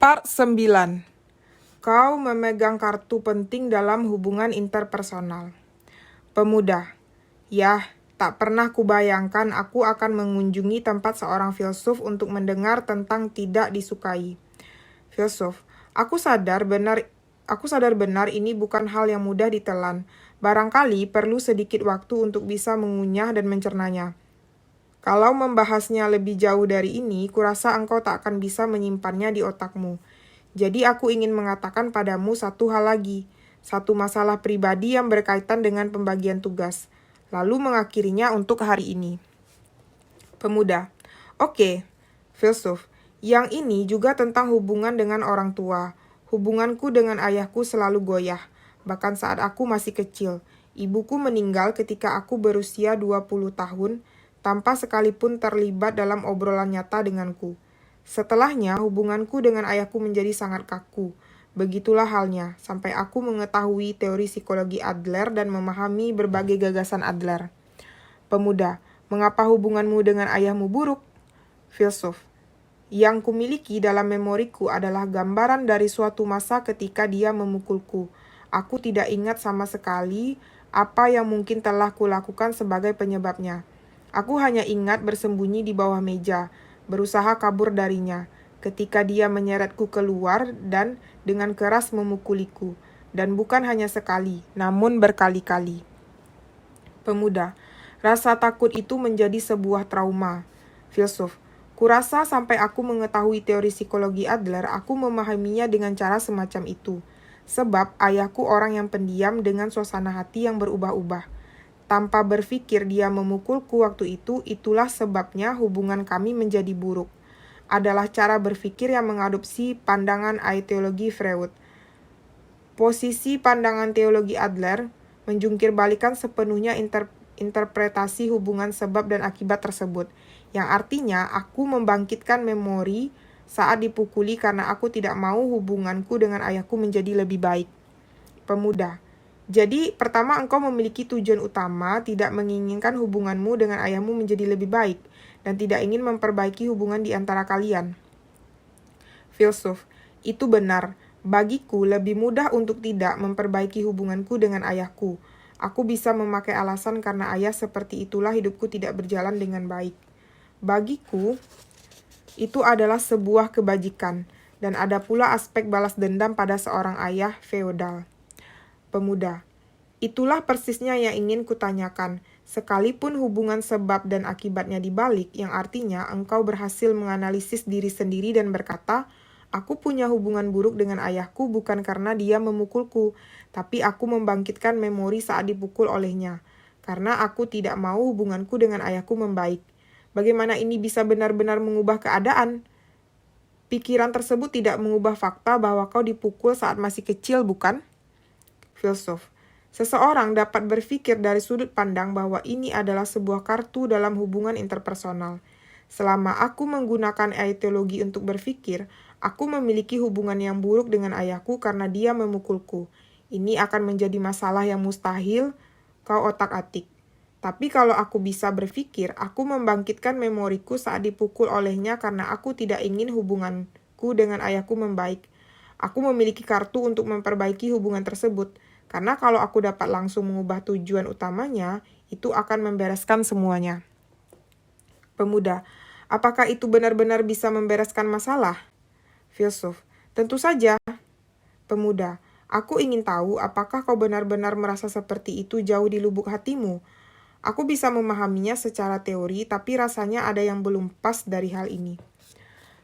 Part 9. Kau memegang kartu penting dalam hubungan interpersonal. Pemuda. Yah, tak pernah kubayangkan aku akan mengunjungi tempat seorang filsuf untuk mendengar tentang tidak disukai. Filsuf. Aku sadar benar ini bukan hal yang mudah ditelan. Barangkali perlu sedikit waktu untuk bisa mengunyah dan mencernanya. Kalau membahasnya lebih jauh dari ini, kurasa engkau tak akan bisa menyimpannya di otakmu. Jadi aku ingin mengatakan padamu satu hal lagi, satu masalah pribadi yang berkaitan dengan pembagian tugas, lalu mengakhirinya untuk hari ini. Pemuda. Oke, filsuf. Yang ini juga tentang hubungan dengan orang tua. Hubunganku dengan ayahku selalu goyah, bahkan saat aku masih kecil. Ibuku meninggal ketika aku berusia 20 tahun, tanpa sekalipun terlibat dalam obrolan nyata denganku. Setelahnya, hubunganku dengan ayahku menjadi sangat kaku. Begitulah halnya, sampai aku mengetahui teori psikologi Adler dan memahami berbagai gagasan Adler. Pemuda, mengapa hubunganmu dengan ayahmu buruk? Filsuf, yang kumiliki dalam memoriku adalah gambaran dari suatu masa ketika dia memukulku. Aku tidak ingat sama sekali apa yang mungkin telah kulakukan sebagai penyebabnya. Aku hanya ingat bersembunyi di bawah meja, berusaha kabur darinya, ketika dia menyeretku keluar dan dengan keras memukuliku, dan bukan hanya sekali, namun berkali-kali. Pemuda, rasa takut itu menjadi sebuah trauma. Filsuf, kurasa sampai aku mengetahui teori psikologi Adler, aku memahaminya dengan cara semacam itu. Sebab ayahku orang yang pendiam dengan suasana hati yang berubah-ubah. Tanpa berpikir dia memukulku waktu itu, itulah sebabnya hubungan kami menjadi buruk. Adalah cara berpikir yang mengadopsi pandangan teologi Freud. Posisi pandangan teologi Adler menjungkir balikan sepenuhnya interpretasi hubungan sebab dan akibat tersebut, yang artinya aku membangkitkan memori saat dipukuli karena aku tidak mau hubunganku dengan ayahku menjadi lebih baik. Pemuda. Jadi, pertama engkau memiliki tujuan utama tidak menginginkan hubunganmu dengan ayahmu menjadi lebih baik dan tidak ingin memperbaiki hubungan di antara kalian. Filsuf, itu benar. Bagiku lebih mudah untuk tidak memperbaiki hubunganku dengan ayahku. Aku bisa memakai alasan karena ayah seperti itulah hidupku tidak berjalan dengan baik. Bagiku, itu adalah sebuah kebajikan, dan ada pula aspek balas dendam pada seorang ayah feodal. Pemuda, itulah persisnya yang ingin kutanyakan. Sekalipun hubungan sebab dan akibatnya dibalik, yang artinya engkau berhasil menganalisis diri sendiri dan berkata, aku punya hubungan buruk dengan ayahku bukan karena dia memukulku, tapi aku membangkitkan memori saat dipukul olehnya, karena aku tidak mau hubunganku dengan ayahku membaik. Bagaimana ini bisa benar-benar mengubah keadaan? Pikiran tersebut tidak mengubah fakta bahwa kau dipukul saat masih kecil, bukan? Filsuf, seseorang dapat berpikir dari sudut pandang bahwa ini adalah sebuah kartu dalam hubungan interpersonal. Selama aku menggunakan teologi untuk berpikir, aku memiliki hubungan yang buruk dengan ayahku karena dia memukulku. Ini akan menjadi masalah yang mustahil kau otak-atik. Tapi kalau aku bisa berpikir, aku membangkitkan memoriku saat dipukul olehnya karena aku tidak ingin hubunganku dengan ayahku membaik. Aku memiliki kartu untuk memperbaiki hubungan tersebut. Karena kalau aku dapat langsung mengubah tujuan utamanya, itu akan membereskan semuanya. Pemuda, apakah itu benar-benar bisa membereskan masalah? Filsuf, tentu saja. Pemuda, aku ingin tahu apakah kau benar-benar merasa seperti itu jauh di lubuk hatimu. Aku bisa memahaminya secara teori, tapi rasanya ada yang belum pas dari hal ini.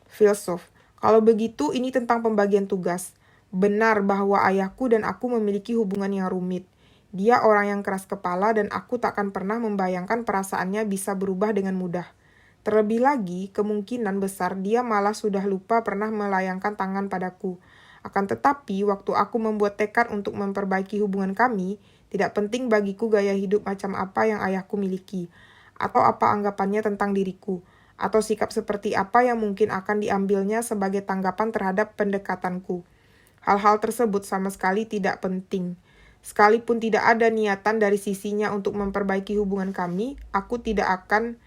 Filsuf, kalau begitu ini tentang pembagian tugas. Benar bahwa ayahku dan aku memiliki hubungan yang rumit. Dia orang yang keras kepala dan aku takkan pernah membayangkan perasaannya bisa berubah dengan mudah. Terlebih lagi, kemungkinan besar dia malah sudah lupa pernah melayangkan tangan padaku. Akan tetapi, waktu aku membuat tekad untuk memperbaiki hubungan kami, tidak penting bagiku gaya hidup macam apa yang ayahku miliki, atau apa anggapannya tentang diriku, atau sikap seperti apa yang mungkin akan diambilnya sebagai tanggapan terhadap pendekatanku. Hal-hal tersebut sama sekali tidak penting. Sekalipun tidak ada niatan dari sisinya untuk memperbaiki hubungan kami, aku tidak akan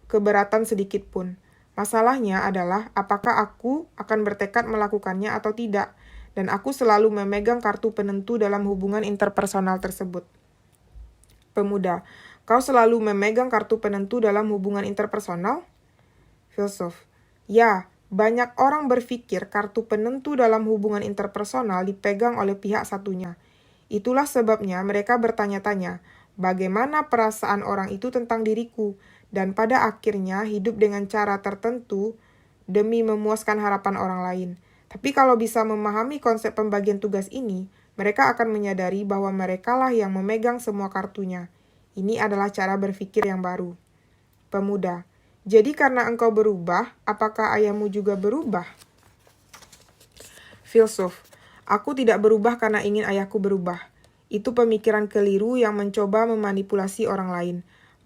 keberatan sedikit pun. Masalahnya adalah apakah aku akan bertekad melakukannya atau tidak, dan aku selalu memegang kartu penentu dalam hubungan interpersonal tersebut. Pemuda, kau selalu memegang kartu penentu dalam hubungan interpersonal? Filsuf, ya, banyak orang berpikir kartu penentu dalam hubungan interpersonal dipegang oleh pihak satunya. Itulah sebabnya mereka bertanya-tanya, bagaimana perasaan orang itu tentang diriku, dan pada akhirnya hidup dengan cara tertentu demi memuaskan harapan orang lain. Tapi kalau bisa memahami konsep pembagian tugas ini, mereka akan menyadari bahwa merekalah yang memegang semua kartunya. Ini adalah cara berpikir yang baru. Pemuda, jadi karena engkau berubah, apakah ayahmu juga berubah? Filsuf, aku tidak berubah karena ingin ayahku berubah. Itu pemikiran keliru yang mencoba memanipulasi orang lain.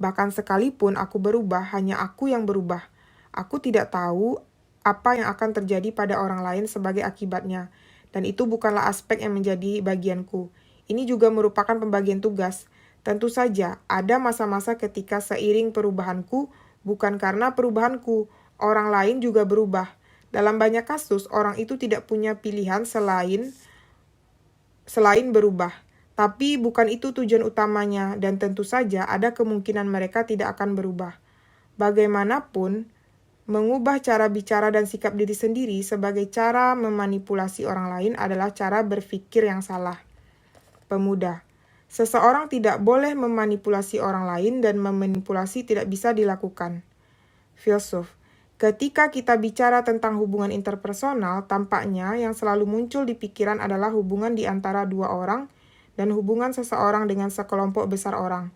Bahkan sekalipun aku berubah, hanya aku yang berubah. Aku tidak tahu apa yang akan terjadi pada orang lain sebagai akibatnya. Dan itu bukanlah aspek yang menjadi bagianku. Ini juga merupakan pembagian tugas. Tentu saja, ada masa-masa ketika seiring perubahanku, bukan karena perubahanku, orang lain juga berubah. Dalam banyak kasus, orang itu tidak punya pilihan selain berubah. Tapi bukan itu tujuan utamanya, dan tentu saja ada kemungkinan mereka tidak akan berubah. Bagaimanapun, mengubah cara bicara dan sikap diri sendiri sebagai cara memanipulasi orang lain adalah cara berpikir yang salah. Pemuda, seseorang tidak boleh memanipulasi orang lain dan memanipulasi tidak bisa dilakukan. Filsuf, ketika kita bicara tentang hubungan interpersonal, tampaknya yang selalu muncul di pikiran adalah hubungan di antara dua orang dan hubungan seseorang dengan sekelompok besar orang.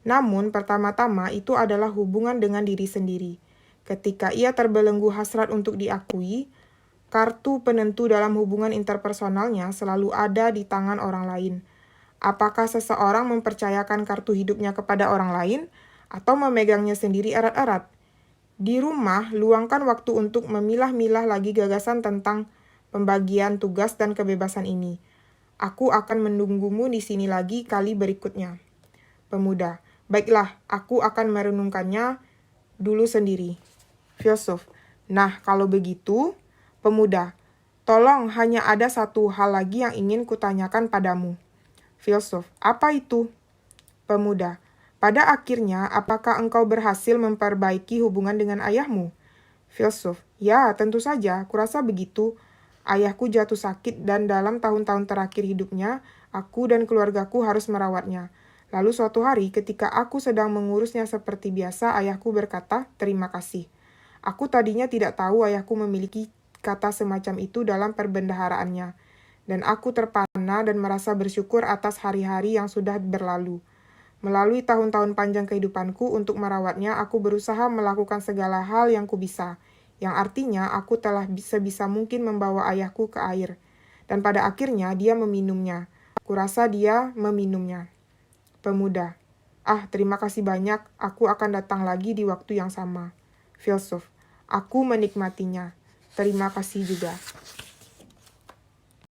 Namun, pertama-tama itu adalah hubungan dengan diri sendiri. Ketika ia terbelenggu hasrat untuk diakui, kartu penentu dalam hubungan interpersonalnya selalu ada di tangan orang lain. Apakah seseorang mempercayakan kartu hidupnya kepada orang lain atau memegangnya sendiri erat-erat? Di rumah, luangkan waktu untuk memilah-milah lagi gagasan tentang pembagian tugas dan kebebasan ini. Aku akan menunggumu di sini lagi kali berikutnya. Pemuda, baiklah, aku akan merenungkannya dulu sendiri. Filsuf, nah kalau begitu, pemuda, tolong hanya ada satu hal lagi yang ingin kutanyakan padamu. Filsuf, apa itu? Pemuda, pada akhirnya apakah engkau berhasil memperbaiki hubungan dengan ayahmu? Filsuf, ya tentu saja, kurasa begitu. Ayahku jatuh sakit dan dalam tahun-tahun terakhir hidupnya, aku dan keluargaku harus merawatnya. Lalu suatu hari ketika aku sedang mengurusnya seperti biasa, ayahku berkata, "Terima kasih." Aku tadinya tidak tahu ayahku memiliki kata semacam itu dalam perbendaharaannya. Dan aku terpana dan merasa bersyukur atas hari-hari yang sudah berlalu. Melalui tahun-tahun panjang kehidupanku untuk merawatnya, aku berusaha melakukan segala hal yang kubisa. Yang artinya aku telah sebisa mungkin membawa ayahku ke air. Dan pada akhirnya dia meminumnya. Kurasa dia meminumnya. Pemuda, terima kasih banyak, aku akan datang lagi di waktu yang sama. Filsuf, aku menikmatinya. Terima kasih juga.